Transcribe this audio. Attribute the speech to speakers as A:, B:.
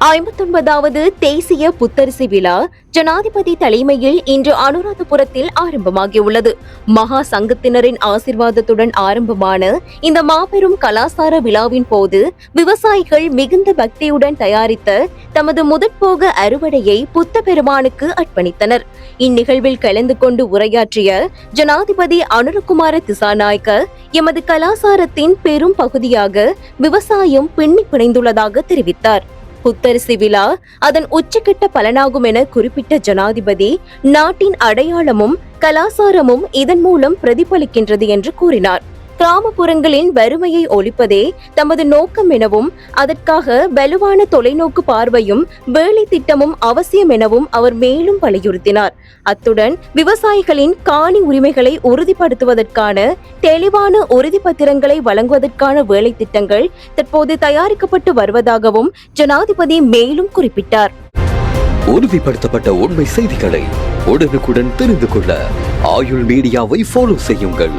A: 59வது தேசிய புத்தரிசி விழா ஜனாதிபதி தலைமையில் இன்று அனுராதபுரத்தில் ஆரம்பமாகியுள்ளது. மகா சங்கத்தினரின் ஆசிர்வாதத்துடன் ஆரம்பமான இந்த மாபெரும் கலாசார விழாவின் போது விவசாயிகள் மிகுந்த பக்தியுடன் தயாரித்த தமது முதற்போக அறுவடையை புத்த பெருமானுக்கு அர்ப்பணித்தனர். இந்நிகழ்வில் கலந்து கொண்டு உரையாற்றிய ஜனாதிபதி அனுரகுமார திசாநாயக்க, எமது கலாசாரத்தின் பெரும் பகுதியாக விவசாயம் பின்னி பிணைந்துள்ளதாக தெரிவித்தார். புத்தரிசி விழா அதன் உச்சக்கட்ட பலனாகும் என குறிப்பிட்ட ஜனாதிபதி, நாட்டின் அடையாளமும் கலாசாரமும் இதன் மூலம் பிரதிபலிக்கின்றது என்று கூறினார். கிராமப்புறங்களின் வறுமையை ஒழிப்பதே தமது நோக்கம் எனவும் அதற்காக வலுவான தொலைநோக்கு பார்வையும் வேலை திட்டமும் அவசியம் எனவும் அவர் மேலும் வலியுறுத்தினார். அத்துடன் விவசாயிகளின் காணி உரிமைகளை உறுதிப்படுத்துவதற்கான தெளிவான உறுதி பத்திரங்களை வழங்குவதற்கான வேலை திட்டங்கள் தற்போது தயாரிக்கப்பட்டு வருவதாகவும் ஜனாதிபதி மேலும் குறிப்பிட்டார்.
B: உறுதிப்படுத்தப்பட்ட உண்மை செய்திகளை உடனுக்குடன் தெரிந்து கொள்ள ஆயுள் மீடியாவை ஃபாலோ செய்யுங்கள்.